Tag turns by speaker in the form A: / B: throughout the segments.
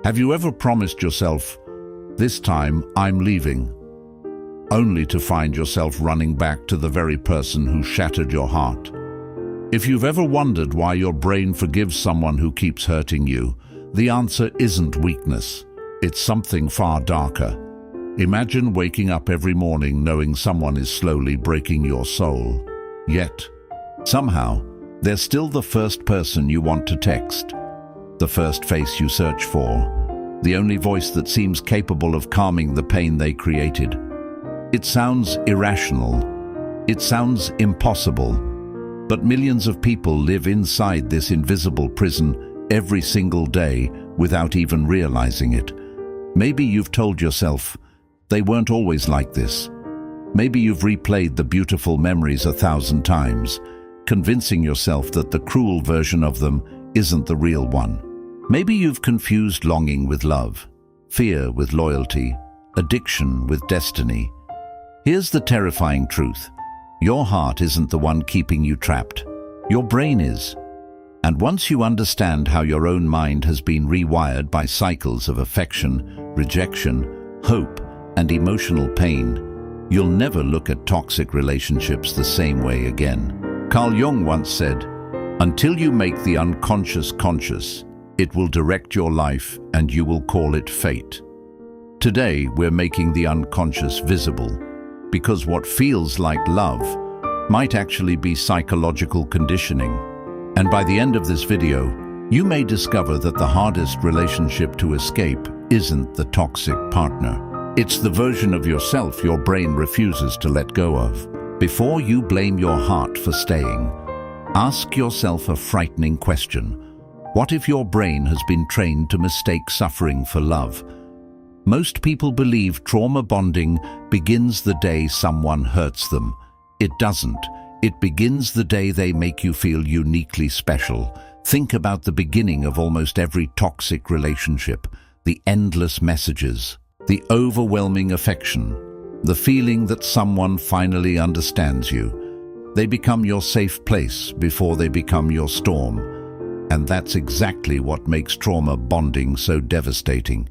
A: Have you ever promised yourself, "This time I'm leaving," only to find yourself running back to the very person who shattered your heart? If you've ever wondered why your brain forgives someone who keeps hurting you, the answer isn't weakness. It's something far darker. Imagine waking up every morning knowing someone is slowly breaking your soul. Yet, somehow, they're still the first person you want to text, the first face you search for, the only voice that seems capable of calming the pain they created. It sounds irrational. It sounds impossible. But millions of people live inside this invisible prison every single day without even realizing it. Maybe you've told yourself, "They weren't always like this." Maybe you've replayed the beautiful memories 1,000 times, convincing yourself that the cruel version of them isn't the real one. Maybe you've confused longing with love, fear with loyalty, addiction with destiny. Here's the terrifying truth. Your heart isn't the one keeping you trapped. Your brain is. And once you understand how your own mind has been rewired by cycles of affection, rejection, hope, and emotional pain, you'll never look at toxic relationships the same way again. Carl Jung once said, "Until you make the unconscious conscious, it will direct your life and you will call it fate." Today, we're making the unconscious visible, because what feels like love might actually be psychological conditioning. And by the end of this video, you may discover that the hardest relationship to escape isn't the toxic partner. It's the version of yourself your brain refuses to let go of. Before you blame your heart for staying, ask yourself a frightening question. What if your brain has been trained to mistake suffering for love? Most people believe trauma bonding begins the day someone hurts them. It doesn't. It begins the day they make you feel uniquely special. Think about the beginning of almost every toxic relationship, the endless messages, the overwhelming affection, the feeling that someone finally understands you. They become your safe place before they become your storm. And that's exactly what makes trauma bonding so devastating.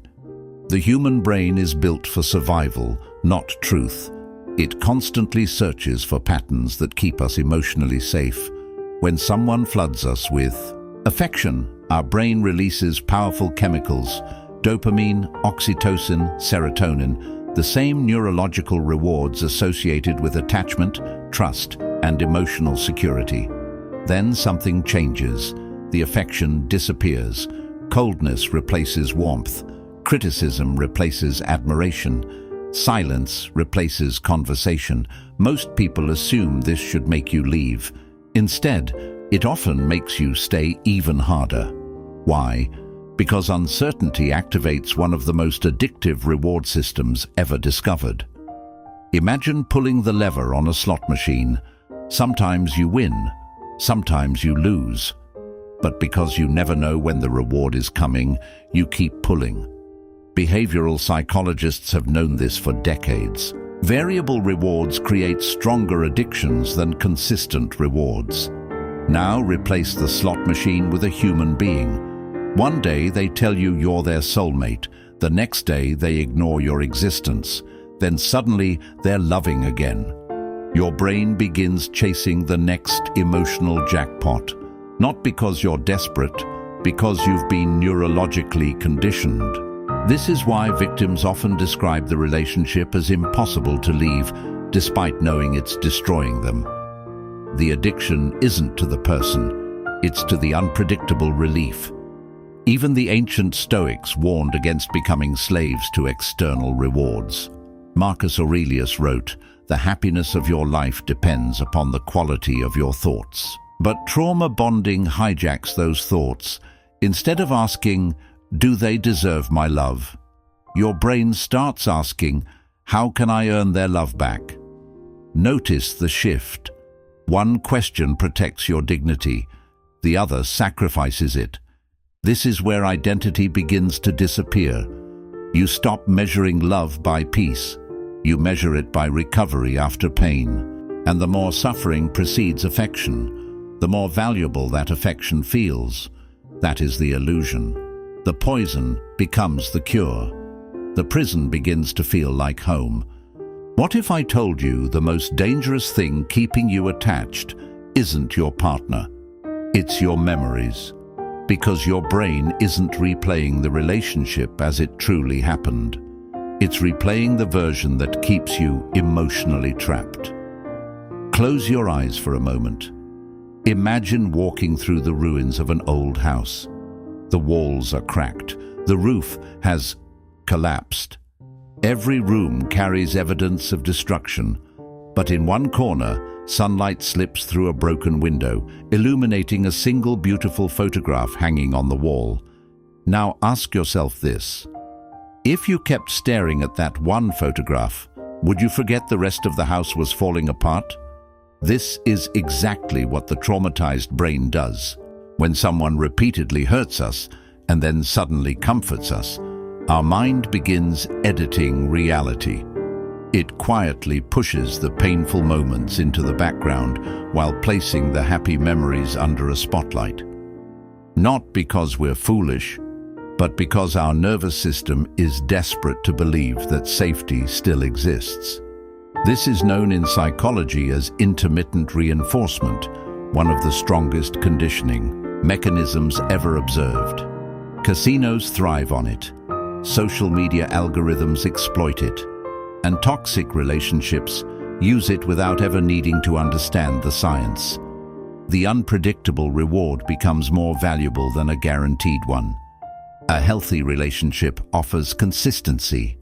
A: The human brain is built for survival, not truth. It constantly searches for patterns that keep us emotionally safe. When someone floods us with affection, our brain releases powerful chemicals, dopamine, oxytocin, serotonin, the same neurological rewards associated with attachment, trust, and emotional security. Then something changes. The affection disappears. Coldness replaces warmth. Criticism replaces admiration. Silence replaces conversation. Most people assume this should make you leave. Instead, it often makes you stay even harder. Why? Because uncertainty activates one of the most addictive reward systems ever discovered. Imagine pulling the lever on a slot machine. Sometimes you win, sometimes you lose. But because you never know when the reward is coming, you keep pulling. Behavioral psychologists have known this for decades. Variable rewards create stronger addictions than consistent rewards. Now replace the slot machine with a human being. One day they tell you you're their soulmate. The next day they ignore your existence. Then suddenly they're loving again. Your brain begins chasing the next emotional jackpot. Not because you're desperate, because you've been neurologically conditioned. This is why victims often describe the relationship as impossible to leave, despite knowing it's destroying them. The addiction isn't to the person, it's to the unpredictable relief. Even the ancient Stoics warned against becoming slaves to external rewards. Marcus Aurelius wrote, "The happiness of your life depends upon the quality of your thoughts." But trauma bonding hijacks those thoughts. Instead of asking, "Do they deserve my love?" your brain starts asking, "How can I earn their love back?" Notice the shift. One question protects your dignity, the other sacrifices it. This is where identity begins to disappear. You stop measuring love by peace. You measure it by recovery after pain. And the more suffering precedes affection, the more valuable that affection feels. That is the illusion. The poison becomes the cure. The prison begins to feel like home. What if I told you the most dangerous thing keeping you attached isn't your partner? It's your memories. Because your brain isn't replaying the relationship as it truly happened. It's replaying the version that keeps you emotionally trapped. Close your eyes for a moment. Imagine walking through the ruins of an old house. The walls are cracked. The roof has collapsed. Every room carries evidence of destruction, but in one corner, sunlight slips through a broken window, illuminating a single beautiful photograph hanging on the wall. Now ask yourself this. If you kept staring at that one photograph, would you forget the rest of the house was falling apart? This is exactly what the traumatized brain does. When someone repeatedly hurts us and then suddenly comforts us, our mind begins editing reality. It quietly pushes the painful moments into the background while placing the happy memories under a spotlight. Not because we're foolish, but because our nervous system is desperate to believe that safety still exists. This is known in psychology as intermittent reinforcement, one of the strongest conditioning mechanisms ever observed. Casinos thrive on it. Social media algorithms exploit it. And toxic relationships use it without ever needing to understand the science. The unpredictable reward becomes more valuable than a guaranteed one. A healthy relationship offers consistency.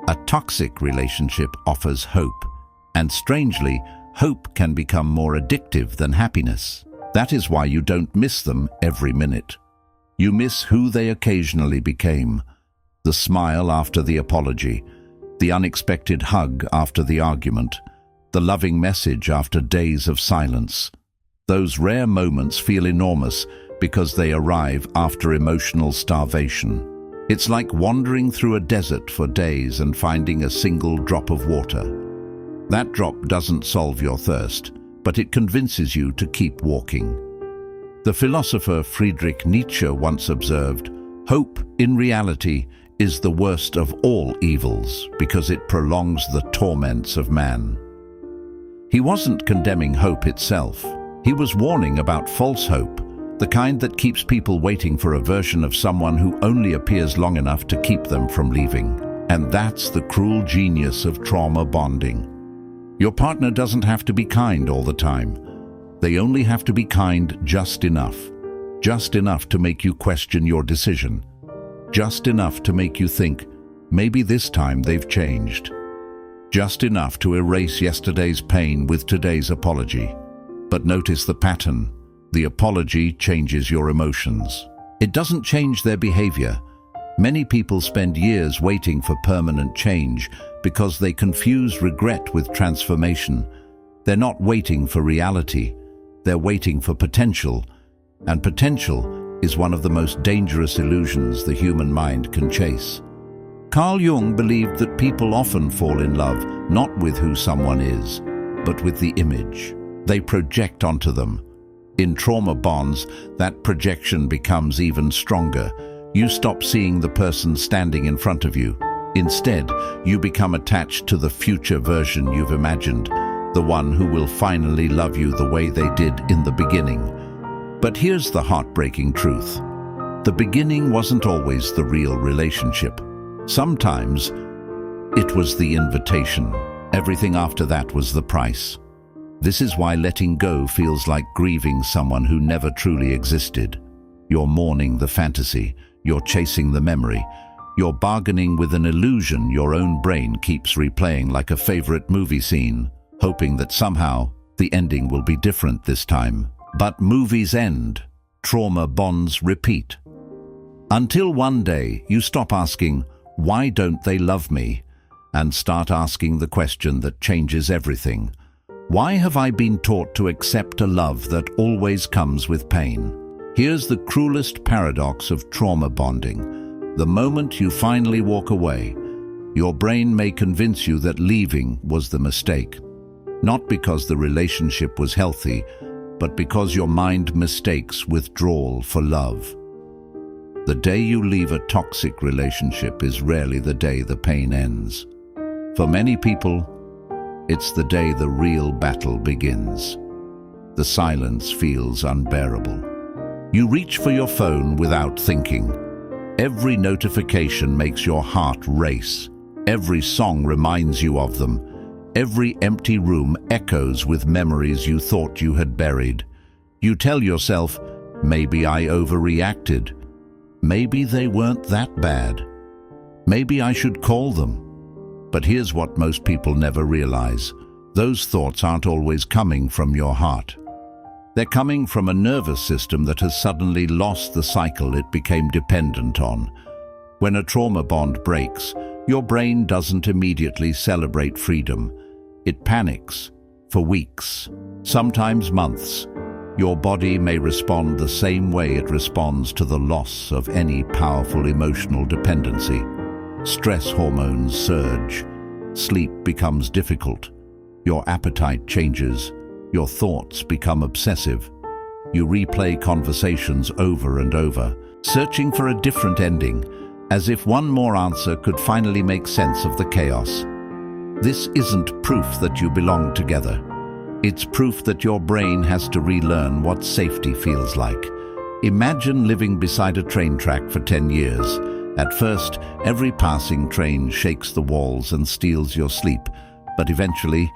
A: A toxic relationship offers hope. And strangely, hope can become more addictive than happiness. That is why you don't miss them every minute. You miss who they occasionally became. The smile after the apology, the unexpected hug after the argument, the loving message after days of silence. Those rare moments feel enormous because they arrive after emotional starvation. It's like wandering through a desert for days and finding a single drop of water. That drop doesn't solve your thirst, but it convinces you to keep walking. The philosopher Friedrich Nietzsche once observed, "Hope, in reality, is the worst of all evils because it prolongs the torments of man." He wasn't condemning hope itself. He was warning about false hope, the kind that keeps people waiting for a version of someone who only appears long enough to keep them from leaving. And that's the cruel genius of trauma bonding. Your partner doesn't have to be kind all the time. They only have to be kind just enough to make you question your decision. Just enough to make you think, maybe this time they've changed. Just enough to erase yesterday's pain with today's apology. But notice the pattern. The apology changes your emotions. It doesn't change their behavior. Many people spend years waiting for permanent change because they confuse regret with transformation. They're not waiting for reality. They're waiting for potential. And potential is one of the most dangerous illusions the human mind can chase. Carl Jung believed that people often fall in love not with who someone is, but with the image they project onto them. In trauma bonds, that projection becomes even stronger. You stop seeing the person standing in front of you. Instead, you become attached to the future version you've imagined, the one who will finally love you the way they did in the beginning. But here's the heartbreaking truth. The beginning wasn't always the real relationship. Sometimes it was the invitation. Everything after that was the price. This is why letting go feels like grieving someone who never truly existed. You're mourning the fantasy. You're chasing the memory. You're bargaining with an illusion your own brain keeps replaying like a favorite movie scene, hoping that somehow the ending will be different this time. But movies end. Trauma bonds repeat. Until one day you stop asking, "Why don't they love me?" and start asking the question that changes everything. Why have I been taught to accept a love that always comes with pain? Here's the cruelest paradox of trauma bonding. The moment you finally walk away, your brain may convince you that leaving was the mistake. Not because the relationship was healthy, but because your mind mistakes withdrawal for love. The day you leave a toxic relationship is rarely the day the pain ends. For many people, it's the day the real battle begins. The silence feels unbearable. You reach for your phone without thinking. Every notification makes your heart race. Every song reminds you of them. Every empty room echoes with memories you thought you had buried. You tell yourself, maybe I overreacted. Maybe they weren't that bad. Maybe I should call them. But here's what most people never realize. Those thoughts aren't always coming from your heart. They're coming from a nervous system that has suddenly lost the cycle it became dependent on. When a trauma bond breaks, your brain doesn't immediately celebrate freedom. It panics for weeks, sometimes months. Your body may respond the same way it responds to the loss of any powerful emotional dependency. Stress hormones surge. Sleep becomes difficult. Your appetite changes. Your thoughts become obsessive. You replay conversations over and over, searching for a different ending, as if one more answer could finally make sense of the chaos. This isn't proof that you belong together. It's proof that your brain has to relearn what safety feels like. Imagine living beside a train track for 10 years. At first, every passing train shakes the walls and steals your sleep, but eventually,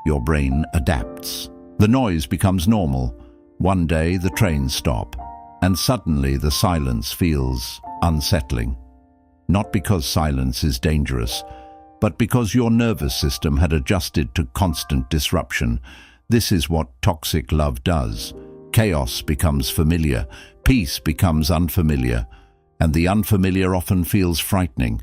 A: your brain adapts. The noise becomes normal. One day, the trains stop, and suddenly the silence feels unsettling. Not because silence is dangerous, but because your nervous system had adjusted to constant disruption. This is what toxic love does. Chaos becomes familiar, peace becomes unfamiliar, and the unfamiliar often feels frightening,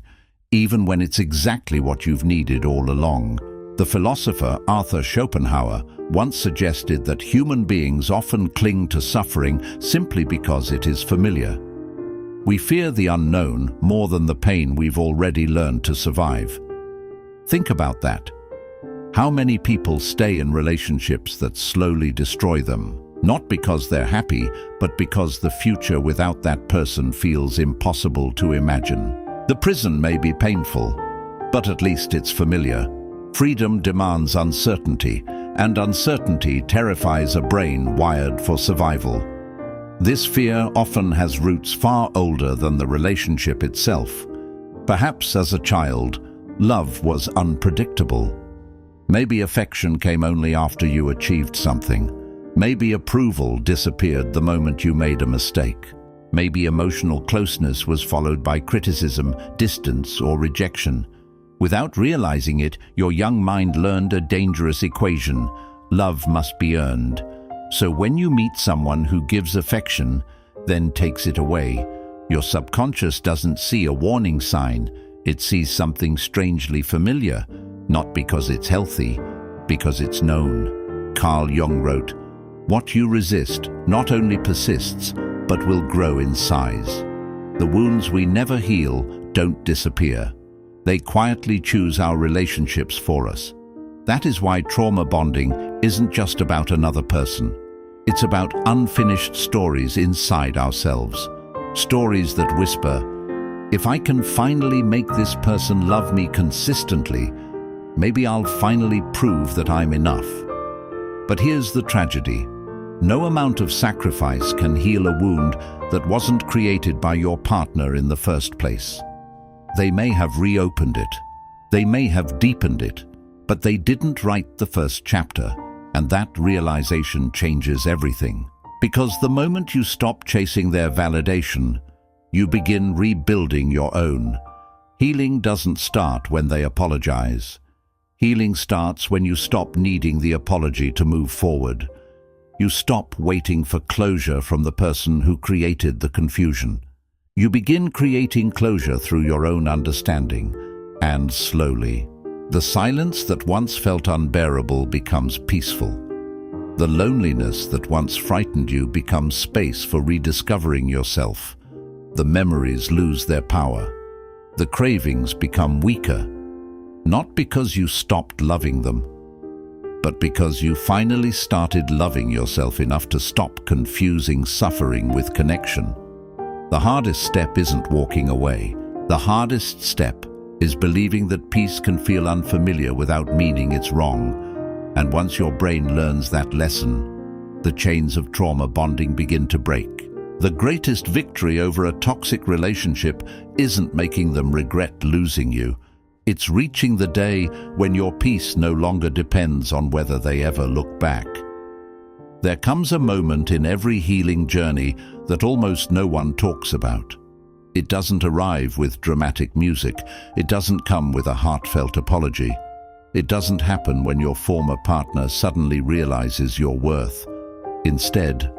A: even when it's exactly what you've needed all along. The philosopher Arthur Schopenhauer once suggested that human beings often cling to suffering simply because it is familiar. We fear the unknown more than the pain we've already learned to survive. Think about that. How many people stay in relationships that slowly destroy them? Not because they're happy, but because the future without that person feels impossible to imagine. The prison may be painful, but at least it's familiar. Freedom demands uncertainty, and uncertainty terrifies a brain wired for survival. This fear often has roots far older than the relationship itself. Perhaps as a child, love was unpredictable. Maybe affection came only after you achieved something. Maybe approval disappeared the moment you made a mistake. Maybe emotional closeness was followed by criticism, distance, or rejection. Without realizing it, your young mind learned a dangerous equation. Love must be earned. So when you meet someone who gives affection, then takes it away, your subconscious doesn't see a warning sign. It sees something strangely familiar, not because it's healthy, because it's known. Carl Jung wrote, "What you resist not only persists, but will grow in size." The wounds we never heal don't disappear. They quietly choose our relationships for us. That is why trauma bonding isn't just about another person. It's about unfinished stories inside ourselves. Stories that whisper, if I can finally make this person love me consistently, maybe I'll finally prove that I'm enough. But here's the tragedy. No amount of sacrifice can heal a wound that wasn't created by your partner in the first place. They may have reopened it. They may have deepened it, but they didn't write the first chapter, and that realization changes everything. Because the moment you stop chasing their validation, you begin rebuilding your own. Healing doesn't start when they apologize. Healing starts when you stop needing the apology to move forward. You stop waiting for closure from the person who created the confusion. You begin creating closure through your own understanding, and slowly, the silence that once felt unbearable becomes peaceful. The loneliness that once frightened you becomes space for rediscovering yourself. The memories lose their power. The cravings become weaker, not because you stopped loving them, but because you finally started loving yourself enough to stop confusing suffering with connection. The hardest step isn't walking away. The hardest step is believing that peace can feel unfamiliar without meaning it's wrong. And once your brain learns that lesson, the chains of trauma bonding begin to break. The greatest victory over a toxic relationship isn't making them regret losing you. It's reaching the day when your peace no longer depends on whether they ever look back. There comes a moment in every healing journey that almost no one talks about. It doesn't arrive with dramatic music. It doesn't come with a heartfelt apology. It doesn't happen when your former partner suddenly realizes your worth. Instead,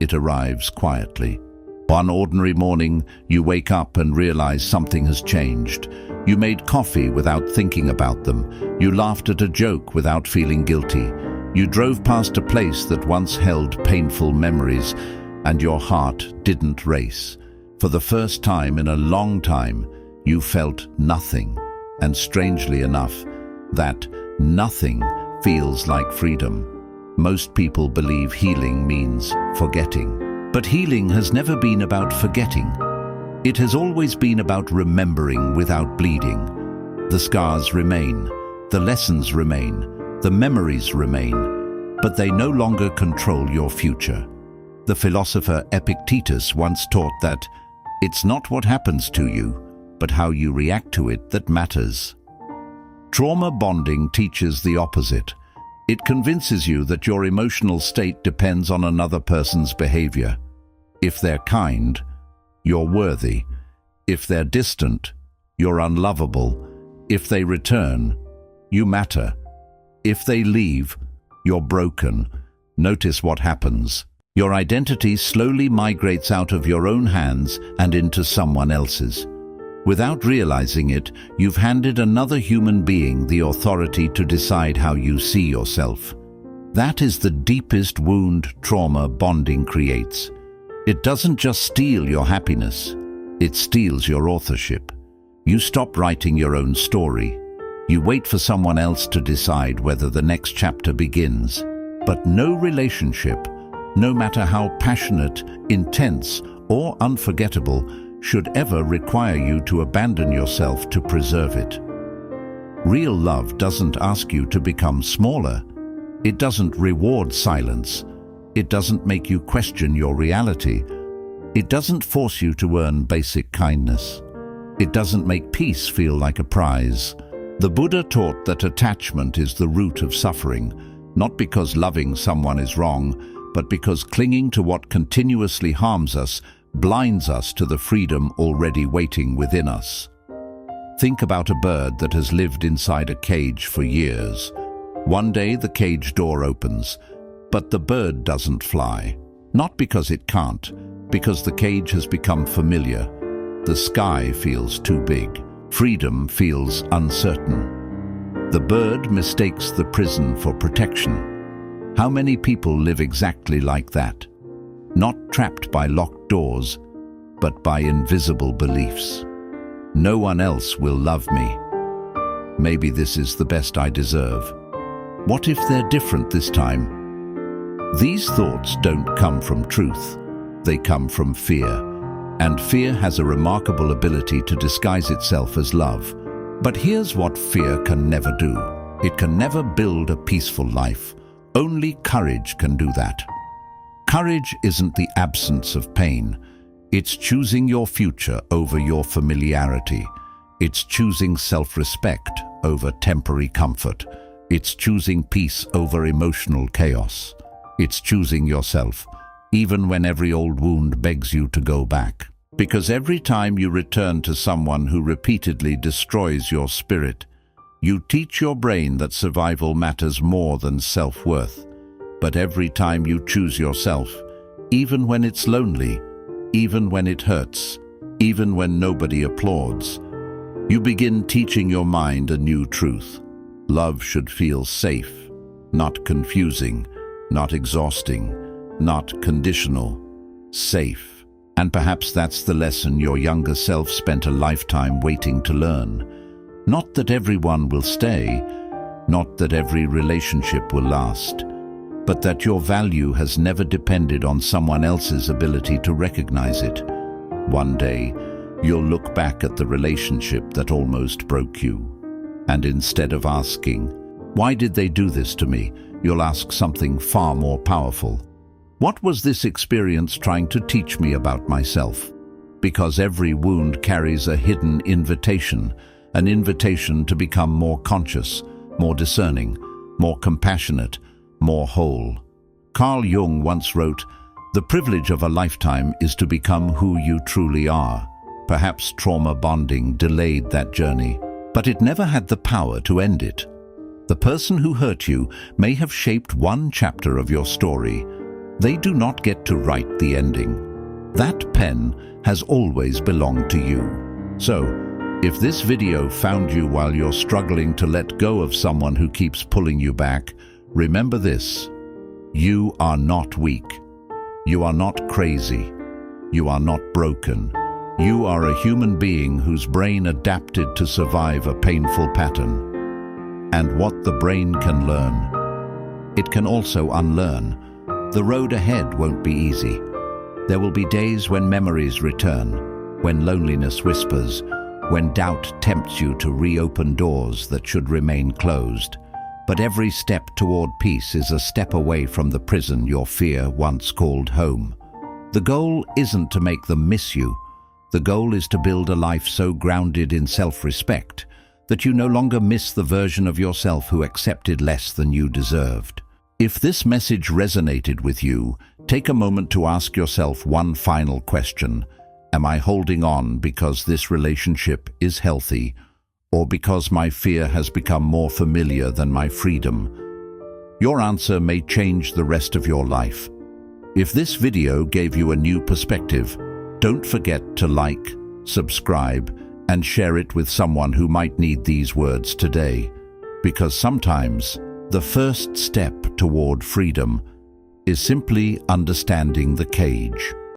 A: it arrives quietly. One ordinary morning, you wake up and realize something has changed. You made coffee without thinking about them. You laughed at a joke without feeling guilty. You drove past a place that once held painful memories, and your heart didn't race. For the first time in a long time, you felt nothing. And strangely enough, that nothing feels like freedom. Most people believe healing means forgetting. But healing has never been about forgetting. It has always been about remembering without bleeding. The scars remain, the lessons remain, the memories remain, but they no longer control your future. The philosopher Epictetus once taught that it's not what happens to you, but how you react to it that matters. Trauma bonding teaches the opposite. It convinces you that your emotional state depends on another person's behavior. If they're kind, you're worthy. If they're distant, you're unlovable. If they return, you matter. If they leave, you're broken. Notice what happens. Your identity slowly migrates out of your own hands and into someone else's. Without realizing it, you've handed another human being the authority to decide how you see yourself. That is the deepest wound trauma bonding creates. It doesn't just steal your happiness, it steals your authorship. You stop writing your own story. You wait for someone else to decide whether the next chapter begins. But no relationship, no matter how passionate, intense, or unforgettable, should ever require you to abandon yourself to preserve it. Real love doesn't ask you to become smaller. It doesn't reward silence. It doesn't make you question your reality. It doesn't force you to earn basic kindness. It doesn't make peace feel like a prize. The Buddha taught that attachment is the root of suffering, not because loving someone is wrong, but because clinging to what continuously harms us blinds us to the freedom already waiting within us. Think about a bird that has lived inside a cage for years. One day the cage door opens, but the bird doesn't fly. Not because it can't, because the cage has become familiar. The sky feels too big. Freedom feels uncertain. The bird mistakes the prison for protection. How many people live exactly like that? Not trapped by locked doors, but by invisible beliefs. No one else will love me. Maybe this is the best I deserve. What if they're different this time? These thoughts don't come from truth. They come from fear. And fear has a remarkable ability to disguise itself as love. But here's what fear can never do. It can never build a peaceful life. Only courage can do that. Courage isn't the absence of pain. It's choosing your future over your familiarity. It's choosing self-respect over temporary comfort. It's choosing peace over emotional chaos. It's choosing yourself, even when every old wound begs you to go back. Because every time you return to someone who repeatedly destroys your spirit, you teach your brain that survival matters more than self-worth. But every time you choose yourself, even when it's lonely, even when it hurts, even when nobody applauds, you begin teaching your mind a new truth. Love should feel safe, not confusing, not exhausting, not conditional. Safe. And perhaps that's the lesson your younger self spent a lifetime waiting to learn. Not that everyone will stay, not that every relationship will last, but that your value has never depended on someone else's ability to recognize it. One day, you'll look back at the relationship that almost broke you. And instead of asking, "Why did they do this to me?" you'll ask something far more powerful. What was this experience trying to teach me about myself? Because every wound carries a hidden invitation, an invitation to become more conscious, more discerning, more compassionate, more whole. Carl Jung once wrote, "The privilege of a lifetime is to become who you truly are." Perhaps trauma bonding delayed that journey, but it never had the power to end it. The person who hurt you may have shaped one chapter of your story. They do not get to write the ending. That pen has always belonged to you. So, if this video found you while you're struggling to let go of someone who keeps pulling you back, remember this: you are not weak. You are not crazy. You are not broken. You are a human being whose brain adapted to survive a painful pattern. And what the brain can learn, it can also unlearn. The road ahead won't be easy. There will be days when memories return, when loneliness whispers, when doubt tempts you to reopen doors that should remain closed. But every step toward peace is a step away from the prison your fear once called home. The goal isn't to make them miss you. The goal is to build a life so grounded in self-respect that you no longer miss the version of yourself who accepted less than you deserved. If this message resonated with you, take a moment to ask yourself one final question. Am I holding on because this relationship is healthy, or because my fear has become more familiar than my freedom? Your answer may change the rest of your life. If this video gave you a new perspective, don't forget to like, subscribe, and share it with someone who might need these words today. Because sometimes the first step toward freedom is simply understanding the cage.